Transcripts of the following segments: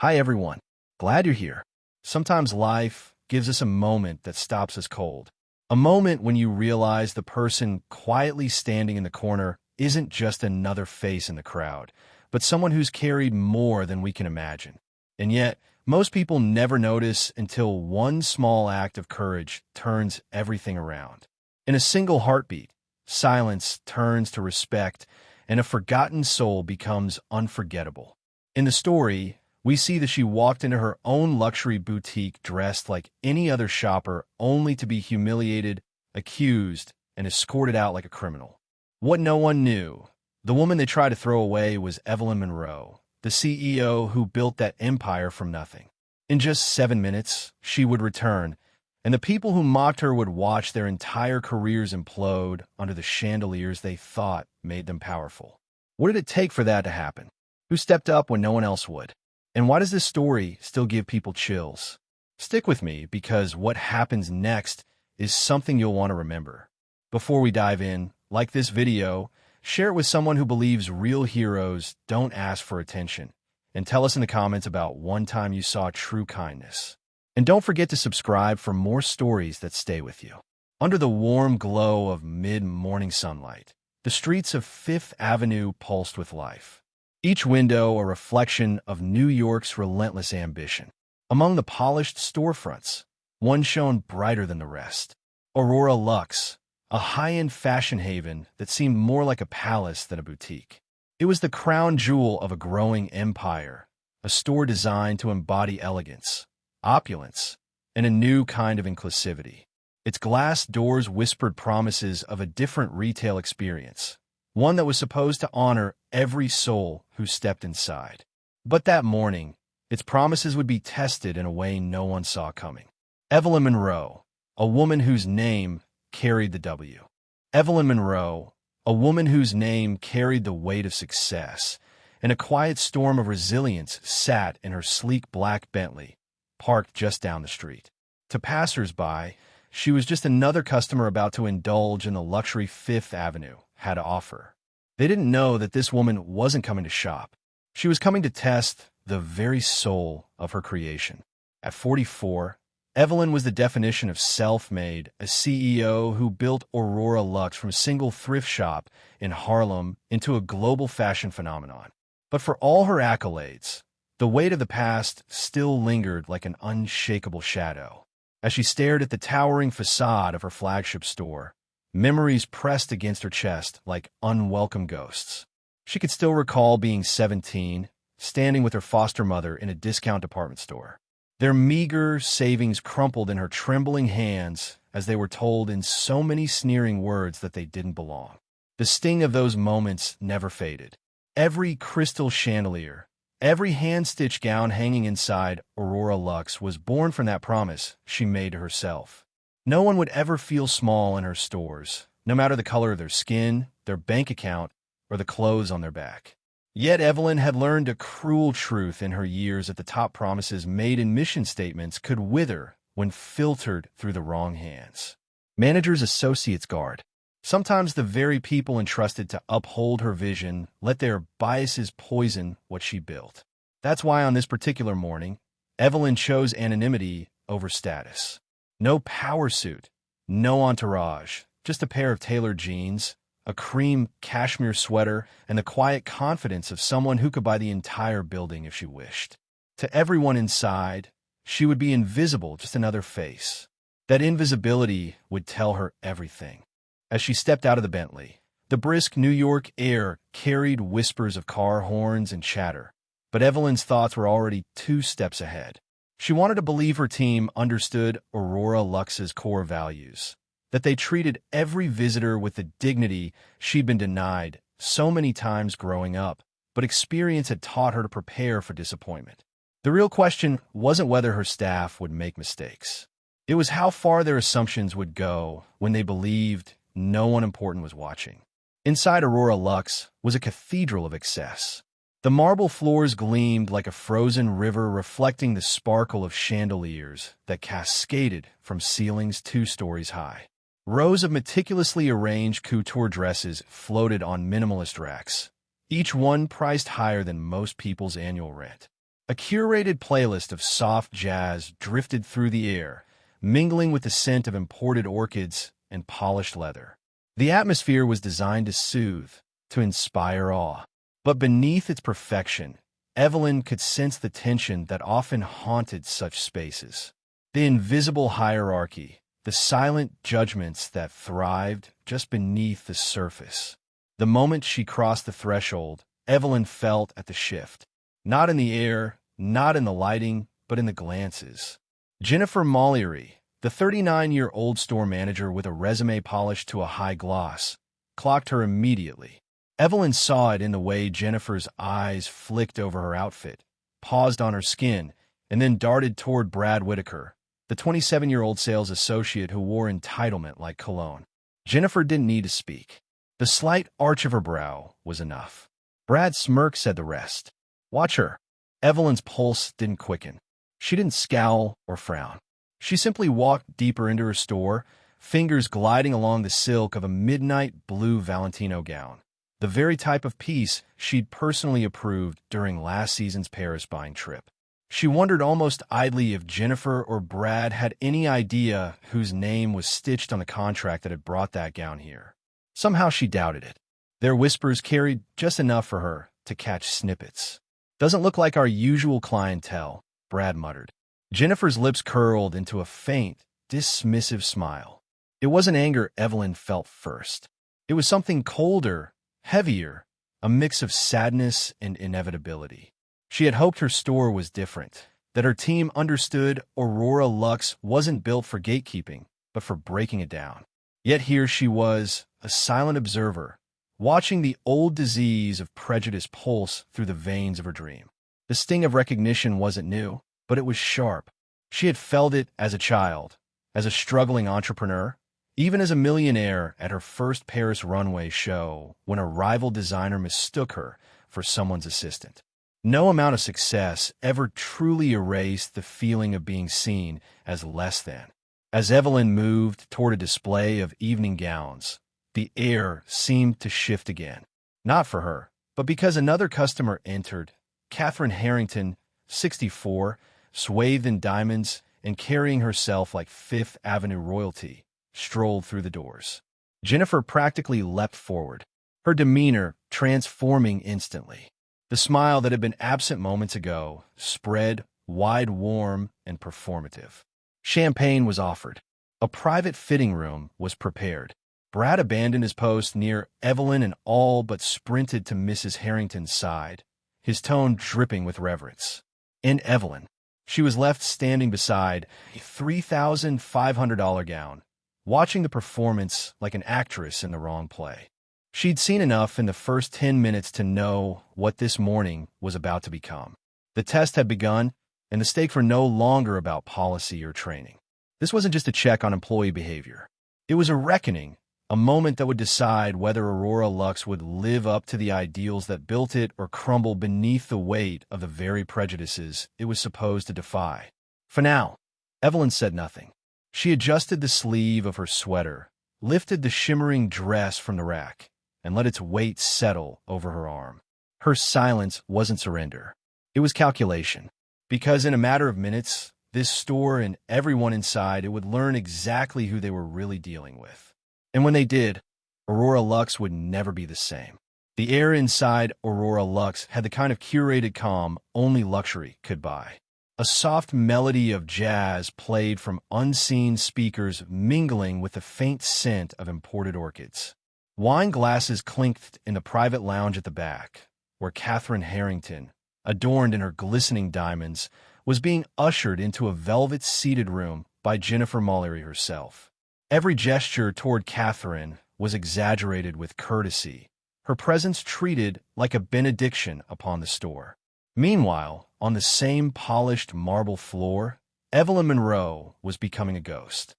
Hi everyone, glad you're here. Sometimes life gives us a moment that stops us cold. A moment when you realize the person quietly standing in the corner isn't just another face in the crowd, but someone who's carried more than we can imagine. And yet, most people never notice until one small act of courage turns everything around. In a single heartbeat, silence turns to respect, and a forgotten soul becomes unforgettable. In the story, we see that she walked into her own luxury boutique dressed like any other shopper, only to be humiliated, accused, and escorted out like a criminal. What no one knew, the woman they tried to throw away was Evelyn Monroe, the CEO who built that empire from nothing. In just 7 minutes, she would return, and the people who mocked her would watch their entire careers implode under the chandeliers they thought made them powerful. What did it take for that to happen? Who stepped up when no one else would? And why does this story still give people chills? Stick with me, because what happens next is something you'll want to remember. Before we dive in, like this video, share it with someone who believes real heroes don't ask for attention, and tell us in the comments about one time you saw true kindness. And don't forget to subscribe for more stories that stay with you. Under the warm glow of mid-morning sunlight, the streets of Fifth Avenue pulsed with life. Each window a reflection of New York's relentless ambition. Among the polished storefronts, one shone brighter than the rest. Aurora Luxe, a high-end fashion haven that seemed more like a palace than a boutique. It was the crown jewel of a growing empire, a store designed to embody elegance, opulence, and a new kind of inclusivity. Its glass doors whispered promises of a different retail experience, one that was supposed to honor every soul who stepped inside. But that morning, its promises would be tested in a way no one saw coming. Evelyn Monroe, a woman whose name carried the W. Evelyn Monroe, a woman whose name carried the weight of success, and a quiet storm of resilience sat in her sleek black Bentley, parked just down the street. To passers-by, she was just another customer about to indulge in the luxury Fifth Avenue had to offer. They didn't know that this woman wasn't coming to shop. She was coming to test the very soul of her creation. At 44, Evelyn was the definition of self-made, a CEO who built Aurora Luxe from a single thrift shop in Harlem into a global fashion phenomenon. But for all her accolades, the weight of the past still lingered like an unshakable shadow. As she stared at the towering facade of her flagship store, memories pressed against her chest like unwelcome ghosts. She could still recall being 17, standing with her foster mother in a discount department store. Their meager savings crumpled in her trembling hands as they were told in so many sneering words that they didn't belong. The sting of those moments never faded. Every crystal chandelier, every hand-stitched gown hanging inside Aurora Luxe was born from that promise she made to herself. No one would ever feel small in her stores, no matter the color of their skin, their bank account, or the clothes on their back. Yet Evelyn had learned a cruel truth in her years at the top: promises made in mission statements could wither when filtered through the wrong hands. Managers' associates guard. Sometimes the very people entrusted to uphold her vision let their biases poison what she built. That's why on this particular morning, Evelyn chose anonymity over status. No power suit, no entourage, just a pair of tailored jeans, a cream cashmere sweater, and the quiet confidence of someone who could buy the entire building if she wished. To everyone inside, she would be invisible, just another face. That invisibility would tell her everything. As she stepped out of the Bentley, the brisk New York air carried whispers of car horns and chatter, but Evelyn's thoughts were already 2 steps ahead. She wanted to believe her team understood Aurora Luxe's core values, that they treated every visitor with the dignity she'd been denied so many times growing up, but experience had taught her to prepare for disappointment. The real question wasn't whether her staff would make mistakes. It was how far their assumptions would go when they believed no one important was watching. Inside Aurora Luxe was a cathedral of excess. The marble floors gleamed like a frozen river, reflecting the sparkle of chandeliers that cascaded from ceilings 2 stories high. Rows of meticulously arranged couture dresses floated on minimalist racks, each one priced higher than most people's annual rent. A curated playlist of soft jazz drifted through the air, mingling with the scent of imported orchids and polished leather. The atmosphere was designed to soothe, to inspire awe. But beneath its perfection, Evelyn could sense the tension that often haunted such spaces. The invisible hierarchy, the silent judgments that thrived just beneath the surface. The moment she crossed the threshold, Evelyn felt at the shift. Not in the air, not in the lighting, but in the glances. Jennifer Mollery, the 39-year-old store manager with a resume polished to a high gloss, clocked her immediately. Evelyn saw it in the way Jennifer's eyes flicked over her outfit, paused on her skin, and then darted toward Brad Whitaker, the 27-year-old sales associate who wore entitlement like cologne. Jennifer didn't need to speak. The slight arch of her brow was enough. Brad's smirk said the rest. Watch her. Evelyn's pulse didn't quicken. She didn't scowl or frown. She simply walked deeper into her store, fingers gliding along the silk of a midnight blue Valentino gown. The very type of piece she'd personally approved during last season's Paris buying trip. She wondered almost idly if Jennifer or Brad had any idea whose name was stitched on the contract that had brought that gown here. Somehow she doubted it. Their whispers carried just enough for her to catch snippets. Doesn't look like our usual clientele, Brad muttered. Jennifer's lips curled into a faint, dismissive smile. It wasn't anger Evelyn felt first. It was something colder, heavier, a mix of sadness and inevitability. She had hoped her store was different, that her team understood Aurora Luxe wasn't built for gatekeeping, but for breaking it down. Yet here she was, a silent observer, watching the old disease of prejudice pulse through the veins of her dream. The sting of recognition wasn't new, but it was sharp. She had felt it as a child, as a struggling entrepreneur, even as a millionaire at her first Paris runway show when a rival designer mistook her for someone's assistant. No amount of success ever truly erased the feeling of being seen as less than. As Evelyn moved toward a display of evening gowns, the air seemed to shift again. Not for her, but because another customer entered. Catherine Harrington, 64, swathed in diamonds and carrying herself like Fifth Avenue royalty, strolled through the doors. Jennifer practically leapt forward, her demeanor transforming instantly. The smile that had been absent moments ago spread wide, warm, and performative. Champagne was offered. A private fitting room was prepared. Brad abandoned his post near Evelyn and all but sprinted to Mrs. Harrington's side, his tone dripping with reverence. And Evelyn. She was left standing beside a $3,500 gown, watching the performance like an actress in the wrong play. She'd seen enough in the first 10 minutes to know what this morning was about to become. The test had begun, and the stakes were no longer about policy or training. This wasn't just a check on employee behavior. It was a reckoning, a moment that would decide whether Aurora Luxe would live up to the ideals that built it or crumble beneath the weight of the very prejudices it was supposed to defy. For now, Evelyn said nothing. She adjusted the sleeve of her sweater, lifted the shimmering dress from the rack, and let its weight settle over her arm. Her silence wasn't surrender. It was calculation. Because in a matter of minutes, this store and everyone inside it would learn exactly who they were really dealing with. And when they did, Aurora Luxe would never be the same. The air inside Aurora Luxe had the kind of curated calm only luxury could buy. A soft melody of jazz played from unseen speakers mingling with the faint scent of imported orchids. Wine glasses clinked in the private lounge at the back, where Catherine Harrington, adorned in her glistening diamonds, was being ushered into a velvet-seated room by Jennifer Mollery herself. Every gesture toward Catherine was exaggerated with courtesy, her presence treated like a benediction upon the store. Meanwhile, on the same polished marble floor, Evelyn Monroe was becoming a ghost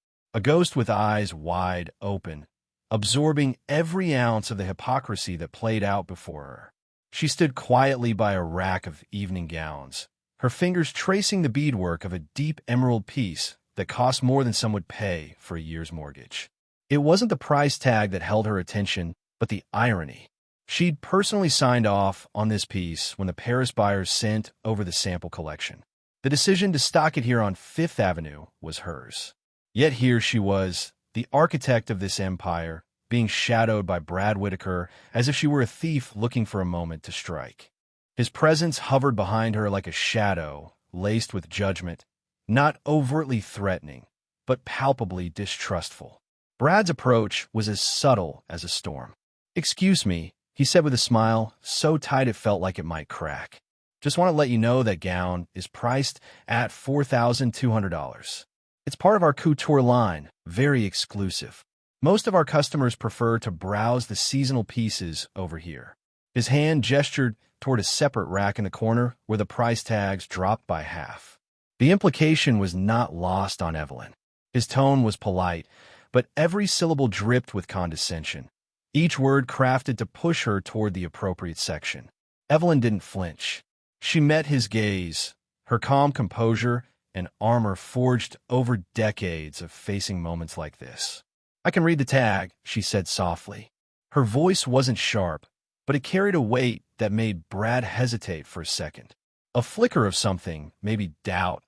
with eyes wide open, absorbing every ounce of the hypocrisy that played out before her. She stood quietly by a rack of evening gowns, her fingers tracing the beadwork of a deep emerald piece that cost more than some would pay for a year's mortgage. It wasn't the price tag that held her attention, but the irony. She'd personally signed off on this piece when the Paris buyers sent over the sample collection. The decision to stock it here on Fifth Avenue was hers. Yet here she was, the architect of this empire, being shadowed by Brad Whitaker as if she were a thief looking for a moment to strike. His presence hovered behind her like a shadow, laced with judgment, not overtly threatening, but palpably distrustful. Brad's approach was as subtle as a storm. "Excuse me," he said with a smile, so tight it felt like it might crack. "Just want to let you know that gown is priced at $4,200. It's part of our couture line, very exclusive. Most of our customers prefer to browse the seasonal pieces over here." His hand gestured toward a separate rack in the corner where the price tags dropped by half. The implication was not lost on Evelyn. His tone was polite, but every syllable dripped with condescension, each word crafted to push her toward the appropriate section. Evelyn didn't flinch. She met his gaze, her calm composure and armor forged over decades of facing moments like this. "I can read the tag," she said softly. Her voice wasn't sharp, but it carried a weight that made Brad hesitate for a second. A flicker of something, maybe doubt,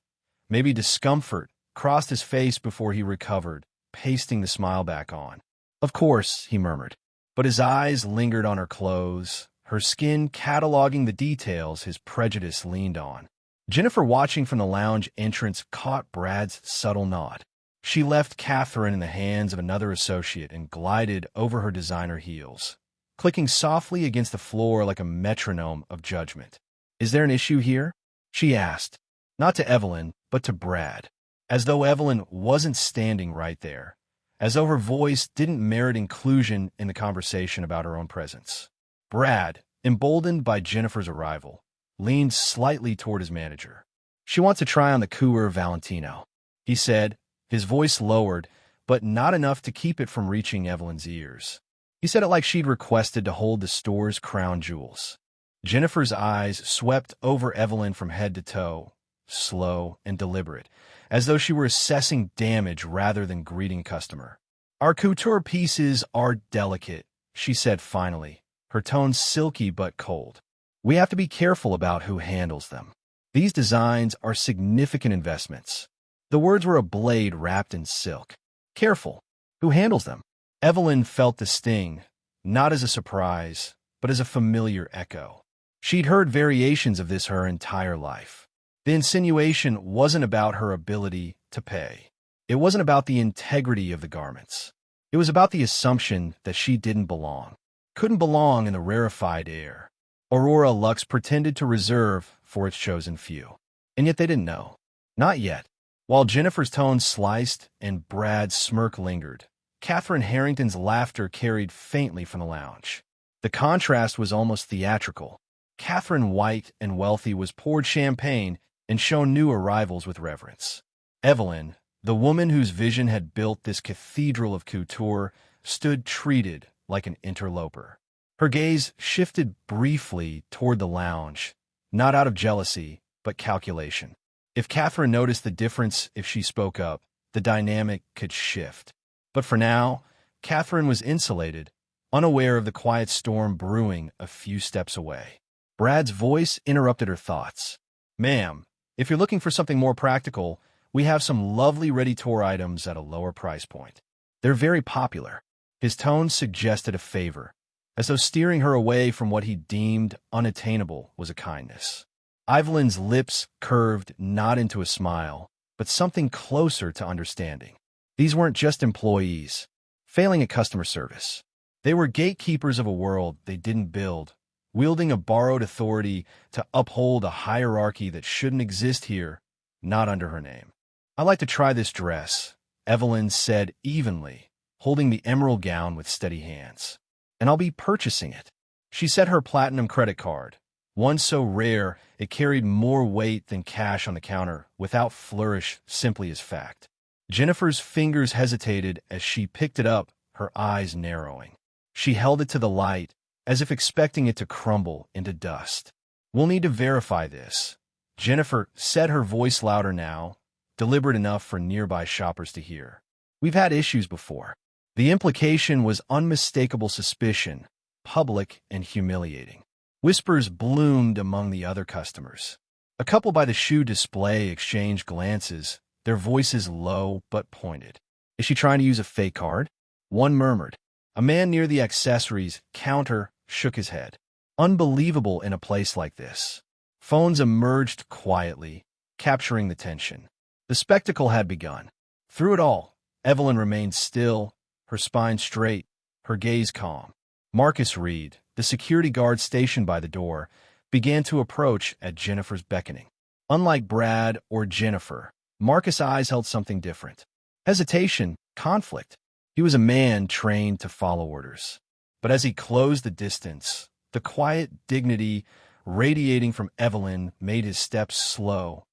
maybe discomfort, crossed his face before he recovered, pasting the smile back on. "Of course," he murmured, but his eyes lingered on her clothes, her skin cataloging the details his prejudice leaned on. Jennifer, watching from the lounge entrance, caught Brad's subtle nod. She left Catherine in the hands of another associate and glided over her designer heels, clicking softly against the floor like a metronome of judgment. "Is there an issue here?" she asked, not to Evelyn, but to Brad, as though Evelyn wasn't standing right there, as though her voice didn't merit inclusion in the conversation about her own presence. Brad, emboldened by Jennifer's arrival, leaned slightly toward his manager. "She wants to try on the Couture Valentino," he said, his voice lowered, but not enough to keep it from reaching Evelyn's ears. He said it like she'd requested to hold the store's crown jewels. Jennifer's eyes swept over Evelyn from head to toe, slow and deliberate, as though she were assessing damage rather than greeting a customer. "Our couture pieces are delicate," she said finally, her tone silky but cold. "We have to be careful about who handles them. These designs are significant investments." The words were a blade wrapped in silk. Careful. Who handles them? Evelyn felt the sting, not as a surprise, but as a familiar echo. She'd heard variations of this her entire life. The insinuation wasn't about her ability to pay. It wasn't about the integrity of the garments. It was about the assumption that she didn't belong, couldn't belong in the rarefied air Aurora Lux pretended to reserve for its chosen few. And yet they didn't know. Not yet. While Jennifer's tone sliced and Brad's smirk lingered, Catherine Harrington's laughter carried faintly from the lounge. The contrast was almost theatrical. Catherine, white and wealthy, was poured champagne and shown new arrivals with reverence. Evelyn, the woman whose vision had built this cathedral of couture, stood treated like an interloper. Her gaze shifted briefly toward the lounge, not out of jealousy, but calculation. If Catherine noticed the difference if she spoke up, the dynamic could shift. But for now, Catherine was insulated, unaware of the quiet storm brewing a few steps away. Brad's voice interrupted her thoughts. "Ma'am, if you're looking for something more practical, we have some lovely ready-to-wear items at a lower price point. They're very popular." His tone suggested a favor, as though steering her away from what he deemed unattainable was a kindness. Evelyn's lips curved not into a smile, but something closer to understanding. These weren't just employees, failing at customer service. They were gatekeepers of a world they didn't build, wielding a borrowed authority to uphold a hierarchy that shouldn't exist here, not under her name. "I'd like to try this dress," Evelyn said evenly, holding the emerald gown with steady hands. "And I'll be purchasing it." She set her platinum credit card, one so rare it carried more weight than cash on the counter, without flourish, simply as fact. Jennifer's fingers hesitated as she picked it up, her eyes narrowing. She held it to the light, as if expecting it to crumble into dust. "We'll need to verify this," Jennifer said, her voice louder now, deliberate enough for nearby shoppers to hear. "We've had issues before." The implication was unmistakable suspicion, public and humiliating. Whispers bloomed among the other customers. A couple by the shoe display exchanged glances, their voices low but pointed. "Is she trying to use a fake card?" One murmured. A man near the accessories counter shook his head. Unbelievable in a place like this. Phones emerged quietly, capturing the tension. The spectacle had begun. Through it all, Evelyn remained still, her spine straight, her gaze calm. Marcus Reed, the security guard stationed by the door, began to approach at Jennifer's beckoning. Unlike Brad or Jennifer, Marcus' eyes held something different. Hesitation, conflict. He was a man trained to follow orders. But as he closed the distance, the quiet dignity radiating from Evelyn made his steps slow,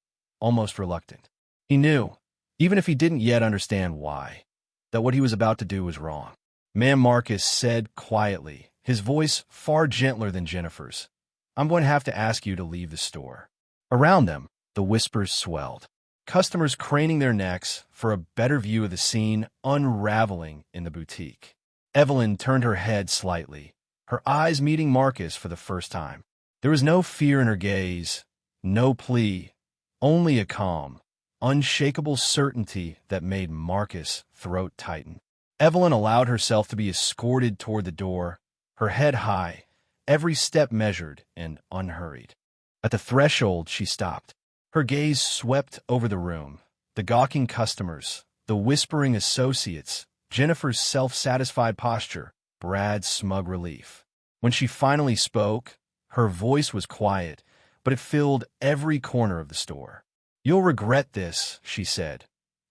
almost reluctant. He knew, even if he didn't yet understand why, that what he was about to do was wrong. "Ma'am," Marcus said quietly, his voice far gentler than Jennifer's, "I'm going to have to ask you to leave the store." Around them, the whispers swelled. Customers craning their necks for a better view of the scene unraveling in the boutique. Evelyn turned her head slightly, her eyes meeting Marcus for the first time. There was no fear in her gaze, no plea, only a calm, unshakable certainty that made Marcus' throat tighten. Evelyn allowed herself to be escorted toward the door, her head high, every step measured and unhurried. At the threshold, she stopped. Her gaze swept over the room, the gawking customers, the whispering associates, Jennifer's self-satisfied posture, Brad's smug relief. When she finally spoke, her voice was quiet, but it filled every corner of the store. "You'll regret this," she said,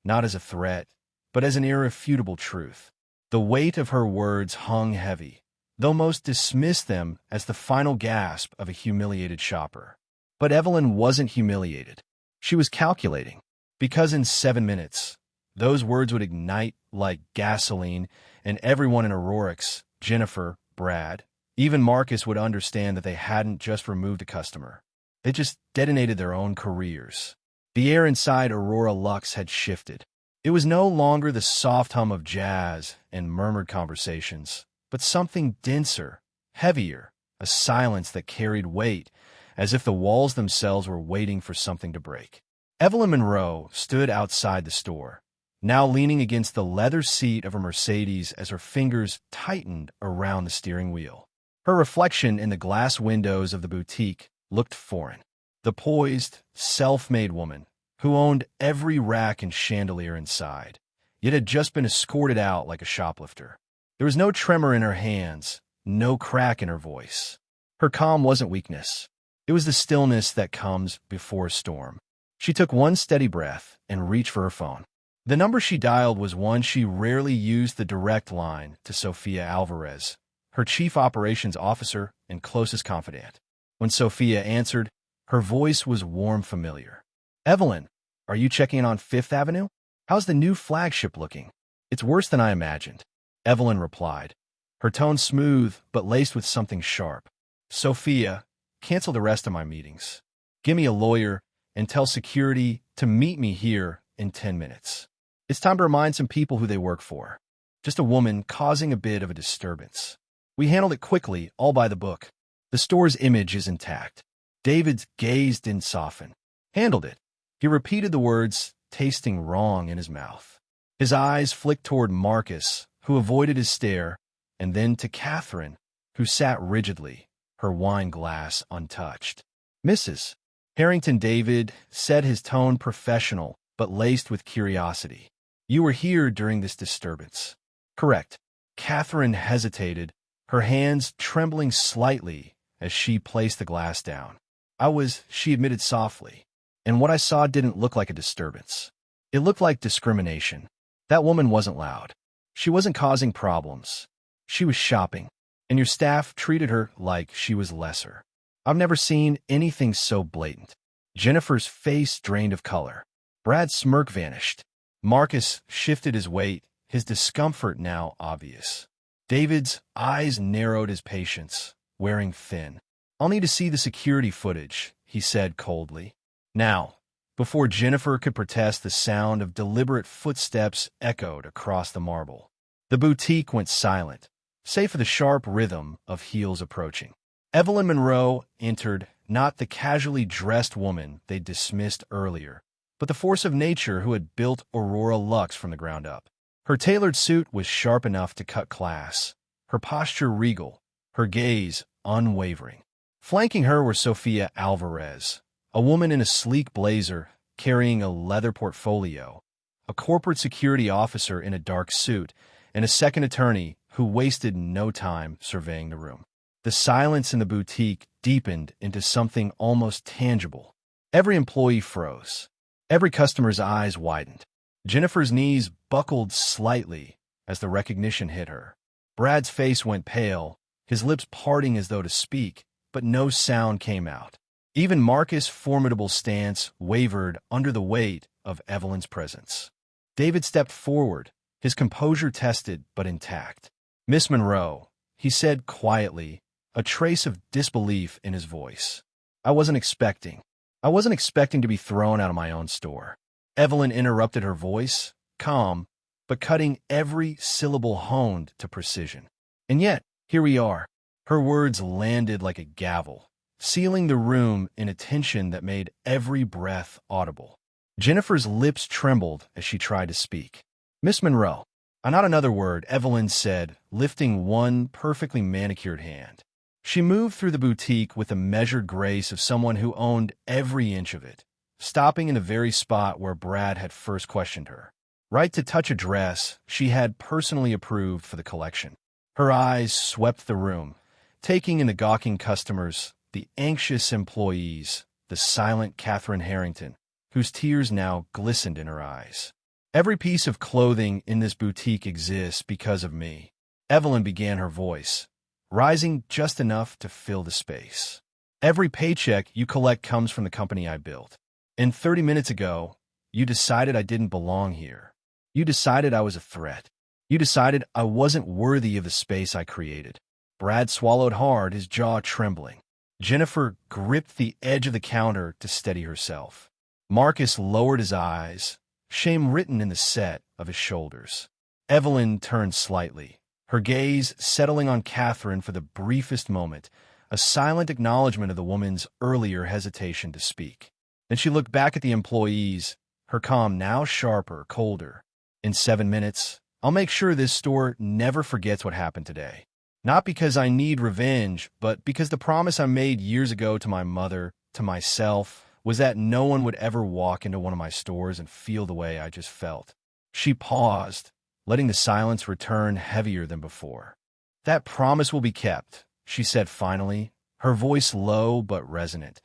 not as a threat, but as an irrefutable truth. The weight of her words hung heavy, though most dismissed them as the final gasp of a humiliated shopper. But Evelyn wasn't humiliated. She was calculating, because in 7 minutes, those words would ignite like gasoline, and everyone in Aurorax, Jennifer, Brad, even Marcus would understand that they hadn't just removed a customer. They just detonated their own careers. The air inside Aurora Lux had shifted. It was no longer the soft hum of jazz and murmured conversations, but something denser, heavier, a silence that carried weight, as if the walls themselves were waiting for something to break. Evelyn Monroe stood outside the store, now leaning against the leather seat of her Mercedes as her fingers tightened around the steering wheel. Her reflection in the glass windows of the boutique looked foreign. The poised, self-made woman, who owned every rack and chandelier inside, yet had just been escorted out like a shoplifter. There was no tremor in her hands, no crack in her voice. Her calm wasn't weakness. It was the stillness that comes before a storm. She took one steady breath and reached for her phone. The number she dialed was one she rarely used, the direct line to Sophia Alvarez, her chief operations officer and closest confidant. When Sophia answered, her voice was warm, familiar. "Evelyn, are you checking in on Fifth Avenue? How's the new flagship looking?" "It's worse than I imagined," Evelyn replied, her tone smooth but laced with something sharp. "Sophia, cancel the rest of my meetings. Give me a lawyer and tell security to meet me here in 10 minutes. It's time to remind some people who they work for. Just a woman causing a bit of a disturbance. We handled it quickly, all by the book. The store's image is intact." David's gaze didn't soften. "Handled it." He repeated the words, tasting wrong in his mouth. His eyes flicked toward Marcus, who avoided his stare, and then to Catherine, who sat rigidly, her wine glass untouched. "Mrs. Harrington," David said, his tone professional but laced with curiosity. "You were here during this disturbance." "Correct." Catherine hesitated, her hands trembling slightly as she placed the glass down. "I was," she admitted softly, "and what I saw didn't look like a disturbance. It looked like discrimination. That woman wasn't loud. She wasn't causing problems. She was shopping, and your staff treated her like she was lesser. I've never seen anything so blatant." Jennifer's face drained of color. Brad's smirk vanished. Marcus shifted his weight, his discomfort now obvious. David's eyes narrowed, his patience wearing thin. "I'll need to see the security footage," he said coldly. Now, before Jennifer could protest, the sound of deliberate footsteps echoed across the marble. The boutique went silent, save for the sharp rhythm of heels approaching. Evelyn Monroe entered, not the casually dressed woman they'd dismissed earlier, but the force of nature who had built Aurora Lux from the ground up. Her tailored suit was sharp enough to cut class, her posture regal, her gaze unwavering. Flanking her were Sophia Alvarez, a woman in a sleek blazer carrying a leather portfolio, a corporate security officer in a dark suit, and a second attorney who wasted no time surveying the room. The silence in the boutique deepened into something almost tangible. Every employee froze. Every customer's eyes widened. Jennifer's knees buckled slightly as the recognition hit her. Brad's face went pale, his lips parting as though to speak, but no sound came out. Even Marcus' formidable stance wavered under the weight of Evelyn's presence. David stepped forward, his composure tested but intact. "Miss Monroe," he said quietly, a trace of disbelief in his voice. I wasn't expecting to be thrown out of my own store." Evelyn interrupted her voice, calm, but cutting every syllable honed to precision. "And yet, here we are." Her words landed like a gavel, sealing the room in a tension that made every breath audible. Jennifer's lips trembled as she tried to speak. "Miss Monroe." Not another word, Evelyn said, lifting one perfectly manicured hand. She moved through the boutique with the measured grace of someone who owned every inch of it, stopping in the very spot where Brad had first questioned her. Right to touch a dress she had personally approved for the collection. Her eyes swept the room, taking in the gawking customers, the anxious employees, the silent Catherine Harrington, whose tears now glistened in her eyes. "Every piece of clothing in this boutique exists because of me," Evelyn began, her voice rising just enough to fill the space. "Every paycheck you collect comes from the company I built. And 30 minutes ago, you decided I didn't belong here. You decided I was a threat. You decided I wasn't worthy of the space I created." Brad swallowed hard, his jaw trembling. Jennifer gripped the edge of the counter to steady herself. Marcus lowered his eyes, shame written in the set of his shoulders. Evelyn turned slightly, her gaze settling on Catherine for the briefest moment, a silent acknowledgement of the woman's earlier hesitation to speak. Then she looked back at the employees, her calm now sharper, colder. "In 7 minutes, I'll make sure this store never forgets what happened today. Not because I need revenge, but because the promise I made years ago to my mother, to myself, was that no one would ever walk into one of my stores and feel the way I just felt." She paused, letting the silence return heavier than before. "That promise will be kept," she said finally, her voice low but resonant,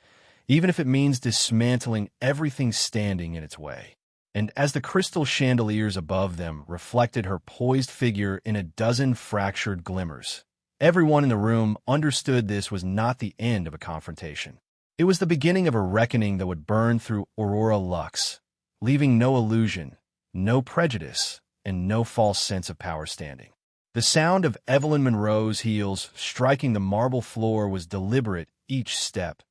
"even if it means dismantling everything standing in its way." And as the crystal chandeliers above them reflected her poised figure in a dozen fractured glimmers, everyone in the room understood this was not the end of a confrontation. It was the beginning of a reckoning that would burn through Aurora Lux, leaving no illusion, no prejudice, and no false sense of power standing. The sound of Evelyn Monroe's heels striking the marble floor was deliberate each step,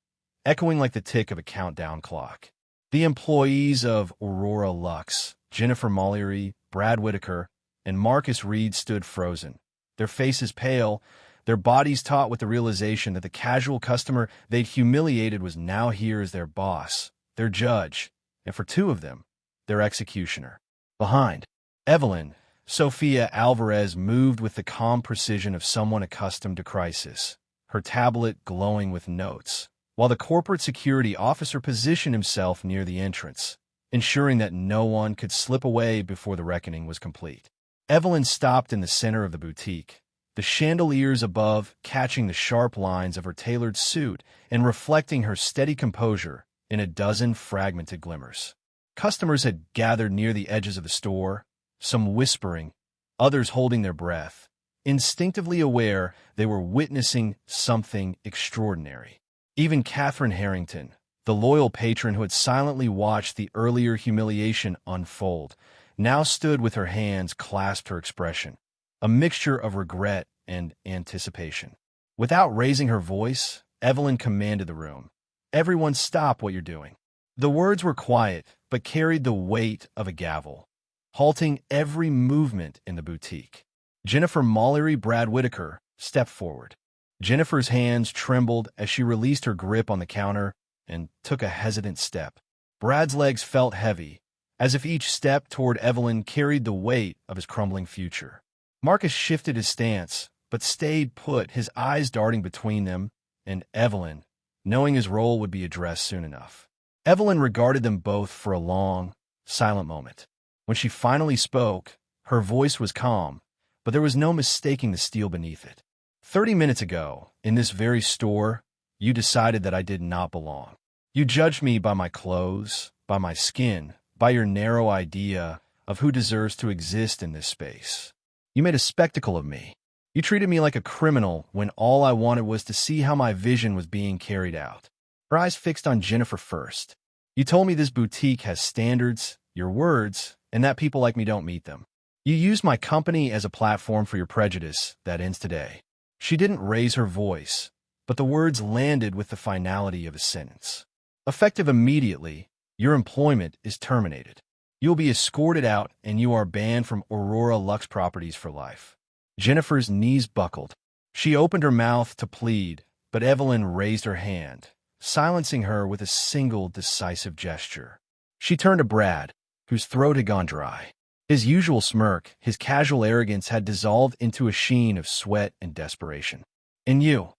echoing like the tick of a countdown clock. The employees of Aurora Lux, Jennifer Mollery, Brad Whitaker, and Marcus Reed stood frozen, their faces pale, their bodies taut with the realization that the casual customer they'd humiliated was now here as their boss, their judge, and for two of them, their executioner. Behind Evelyn, Sophia Alvarez moved with the calm precision of someone accustomed to crisis, her tablet glowing with notes, while the corporate security officer positioned himself near the entrance, ensuring that no one could slip away before the reckoning was complete. Evelyn stopped in the center of the boutique, the chandeliers above catching the sharp lines of her tailored suit and reflecting her steady composure in a dozen fragmented glimmers. Customers had gathered near the edges of the store, some whispering, others holding their breath, instinctively aware they were witnessing something extraordinary. Even Catherine Harrington, the loyal patron who had silently watched the earlier humiliation unfold, now stood with her hands clasped, her expression a mixture of regret and anticipation. Without raising her voice, Evelyn commanded the room. "Everyone stop what you're doing." The words were quiet, but carried the weight of a gavel, halting every movement in the boutique. Jennifer Mallory Brad Whitaker stepped forward. Jennifer's hands trembled as she released her grip on the counter and took a hesitant step. Brad's legs felt heavy, as if each step toward Evelyn carried the weight of his crumbling future. Marcus shifted his stance, but stayed put, his eyes darting between them and Evelyn, knowing his role would be addressed soon enough. Evelyn regarded them both for a long, silent moment. When she finally spoke, her voice was calm, but there was no mistaking the steel beneath it. 30 minutes ago, in this very store, you decided that I did not belong. You judged me by my clothes, by my skin, by your narrow idea of who deserves to exist in this space. You made a spectacle of me. You treated me like a criminal when all I wanted was to see how my vision was being carried out. Her eyes fixed on Jennifer first. You told me this boutique has standards, your words, and that people like me don't meet them. You used my company as a platform for your prejudice that ends today. She didn't raise her voice, but the words landed with the finality of a sentence. Effective immediately, your employment is terminated. You will be escorted out and you are banned from Aurora Lux Properties for life. Jennifer's knees buckled. She opened her mouth to plead, but Evelyn raised her hand, silencing her with a single decisive gesture. She turned to Brad, whose throat had gone dry. His usual smirk, his casual arrogance had dissolved into a sheen of sweat and desperation. And you,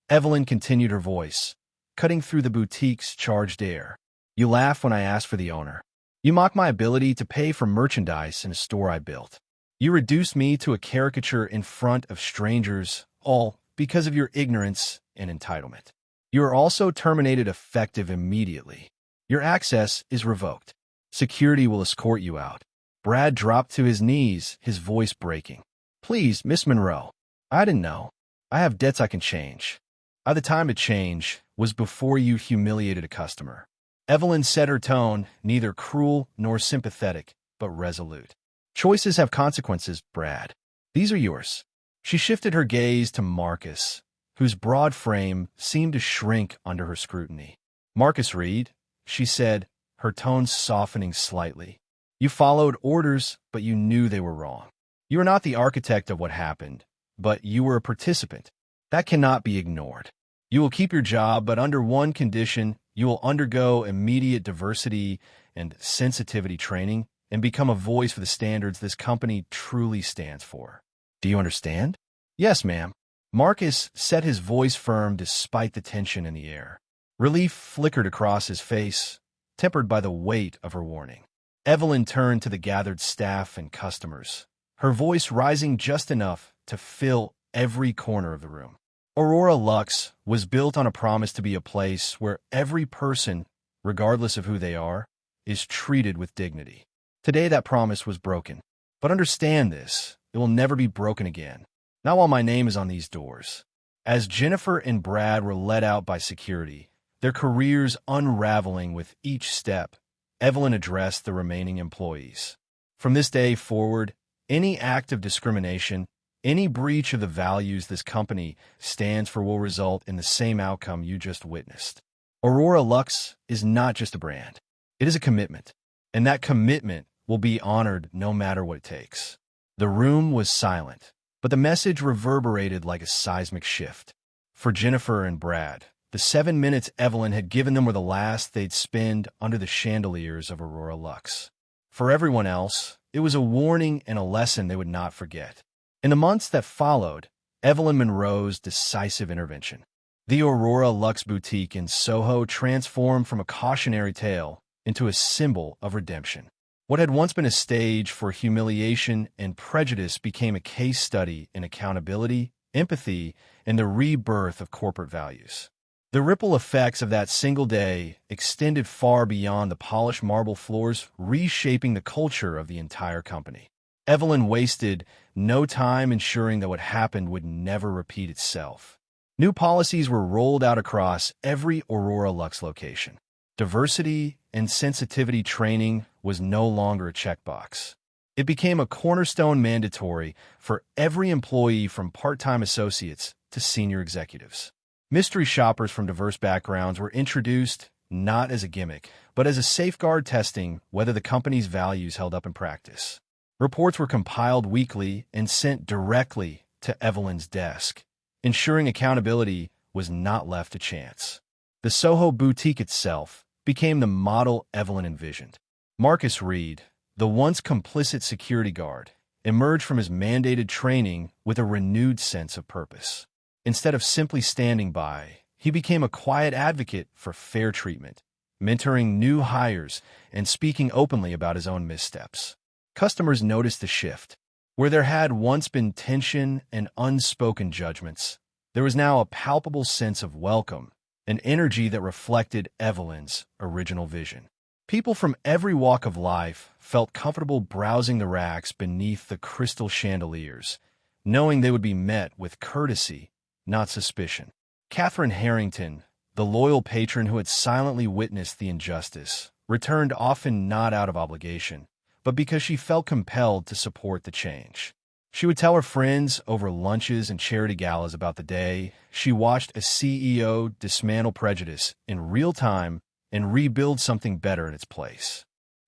Evelyn continued, her voice cutting through the boutique's charged air. You laugh when I ask for the owner. You mock my ability to pay for merchandise in a store I built. You reduced me to a caricature in front of strangers, all because of your ignorance and entitlement. You are also terminated effective immediately. Your access is revoked. Security will escort you out. Brad dropped to his knees, his voice breaking. Please, Miss Monroe. I didn't know. I have debts I can change. The time to change was before you humiliated a customer. Evelyn set her tone, neither cruel nor sympathetic, but resolute. Choices have consequences, Brad. These are yours. She shifted her gaze to Marcus, whose broad frame seemed to shrink under her scrutiny. Marcus Reed, she said, her tone softening slightly. You followed orders, but you knew they were wrong. You are not the architect of what happened, but you were a participant. That cannot be ignored. You will keep your job, but under one condition: you will undergo immediate diversity and sensitivity training and become a voice for the standards this company truly stands for. Do you understand? Yes, ma'am. Marcus set his voice firm despite the tension in the air. Relief flickered across his face, tempered by the weight of her warning. Evelyn turned to the gathered staff and customers, her voice rising just enough to fill every corner of the room. Aurora Lux was built on a promise to be a place where every person, regardless of who they are, is treated with dignity. Today that promise was broken. But understand this, it will never be broken again. Not while my name is on these doors. As Jennifer and Brad were led out by security, their careers unraveling with each step, Evelyn addressed the remaining employees. From this day forward, any act of discrimination, any breach of the values this company stands for will result in the same outcome you just witnessed. Aurora Lux is not just a brand. It is a commitment, and that commitment will be honored no matter what it takes. The room was silent, but the message reverberated like a seismic shift. For Jennifer and Brad, the 7 minutes Evelyn had given them were the last they'd spend under the chandeliers of Aurora Lux. For everyone else, it was a warning and a lesson they would not forget. In the months that followed, Evelyn Monroe's decisive intervention. The Aurora Lux Boutique in Soho transformed from a cautionary tale into a symbol of redemption. What had once been a stage for humiliation and prejudice became a case study in accountability, empathy, and the rebirth of corporate values. The ripple effects of that single day extended far beyond the polished marble floors, reshaping the culture of the entire company. Evelyn wasted no time ensuring that what happened would never repeat itself. New policies were rolled out across every Aurora Lux location. Diversity and sensitivity training was no longer a checkbox. It became a cornerstone mandatory for every employee, from part-time associates to senior executives. Mystery shoppers from diverse backgrounds were introduced not as a gimmick, but as a safeguard, testing whether the company's values held up in practice. Reports were compiled weekly and sent directly to Evelyn's desk, ensuring accountability was not left to chance. The Soho boutique itself became the model Evelyn envisioned. Marcus Reed, the once complicit security guard, emerged from his mandated training with a renewed sense of purpose. Instead of simply standing by, he became a quiet advocate for fair treatment, mentoring new hires and speaking openly about his own missteps. Customers noticed the shift. Where there had once been tension and unspoken judgments, there was now a palpable sense of welcome, an energy that reflected Evelyn's original vision. People from every walk of life felt comfortable browsing the racks beneath the crystal chandeliers, knowing they would be met with courtesy, not suspicion. Catherine Harrington, the loyal patron who had silently witnessed the injustice, returned often not out of obligation, but because she felt compelled to support the change. She would tell her friends over lunches and charity galas about the day she watched a CEO dismantle prejudice in real time and rebuild something better in its place.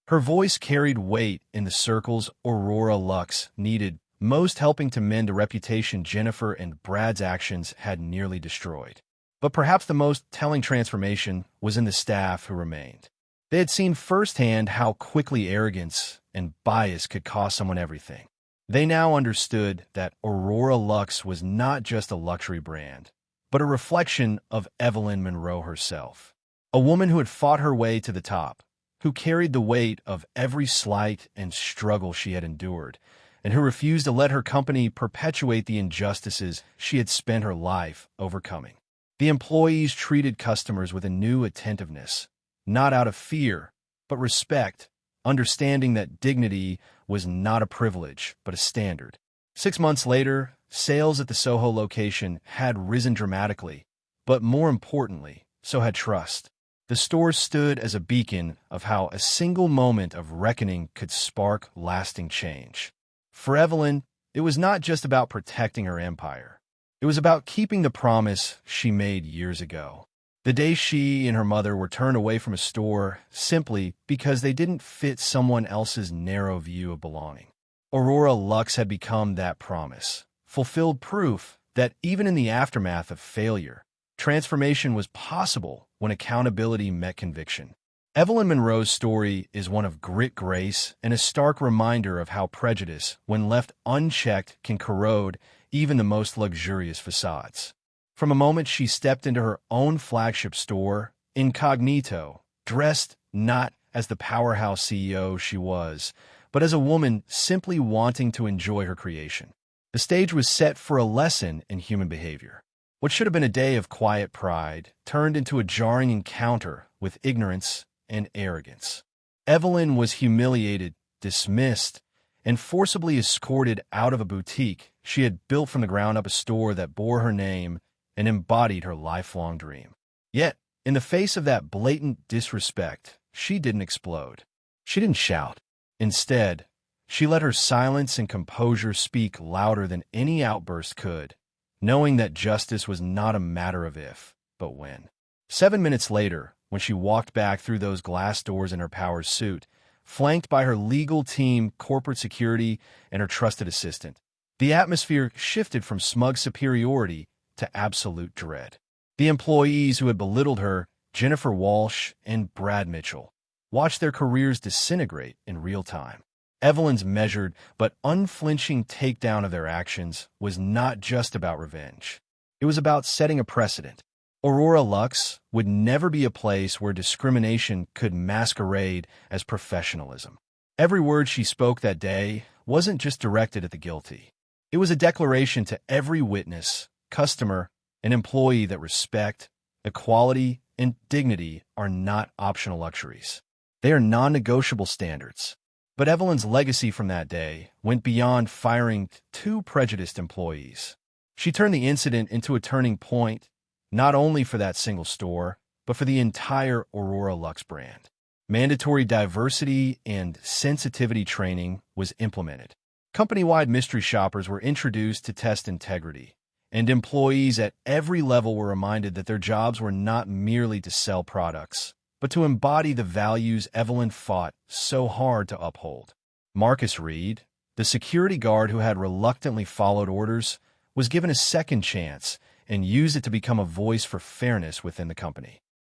Her voice carried weight in the circles Aurora Lux needed most, helping to mend a reputation Jennifer and Brad's actions had nearly destroyed. But perhaps the most telling transformation was in the staff who remained. They had seen firsthand how quickly arrogance and bias could cost someone everything. They now understood that Aurora Lux was not just a luxury brand, but a reflection of Evelyn Monroe herself. A woman who had fought her way to the top, who carried the weight of every slight and struggle she had endured, and who refused to let her company perpetuate the injustices she had spent her life overcoming. The employees treated customers with a new attentiveness, not out of fear, but respect, understanding that dignity was not a privilege, but a standard. 6 months later, sales at the Soho location had risen dramatically, but more importantly, so had trust. The store stood as a beacon of how a single moment of reckoning could spark lasting change. For Evelyn, it was not just about protecting her empire. It was about keeping the promise she made years ago. The day she and her mother were turned away from a store simply because they didn't fit someone else's narrow view of belonging. Aurora Lux had become that promise, fulfilled proof that even in the aftermath of failure, transformation was possible when accountability met conviction. Evelyn Monroe's story is one of grit, grace, and a stark reminder of how prejudice, when left unchecked, can corrode even the most luxurious facades. From a moment she stepped into her own flagship store, incognito, dressed not as the powerhouse CEO she was, but as a woman simply wanting to enjoy her creation. The stage was set for a lesson in human behavior. What should have been a day of quiet pride turned into a jarring encounter with ignorance and arrogance. Evelyn was humiliated, dismissed, and forcibly escorted out of a boutique she had built from the ground up, a store that bore her name and embodied her lifelong dream. Yet, in the face of that blatant disrespect, she didn't explode. She didn't shout. Instead, she let her silence and composure speak louder than any outburst could, knowing that justice was not a matter of if, but when. 7 minutes later, when she walked back through those glass doors in her power suit, flanked by her legal team, corporate security, and her trusted assistant, the atmosphere shifted from smug superiority to absolute dread. The employees who had belittled her, Jennifer Walsh and Brad Mitchell, watched their careers disintegrate in real time. Evelyn's measured but unflinching takedown of their actions was not just about revenge. It was about setting a precedent. Aurora Lux would never be a place where discrimination could masquerade as professionalism. Every word she spoke that day wasn't just directed at the guilty. It was a declaration to every witness, customer, and employee that respect, equality, and dignity are not optional luxuries. They are non-negotiable standards. But Evelyn's legacy from that day went beyond firing 2 prejudiced employees. She turned the incident into a turning point, not only for that single store, but for the entire Aurora Lux brand. Mandatory diversity and sensitivity training was implemented. Company-wide mystery shoppers were introduced to test integrity, and employees at every level were reminded that their jobs were not merely to sell products, but to embody the values Evelyn fought so hard to uphold. Marcus Reed, The security guard who had reluctantly followed orders was given a second chance and used it to become a voice for fairness within the company.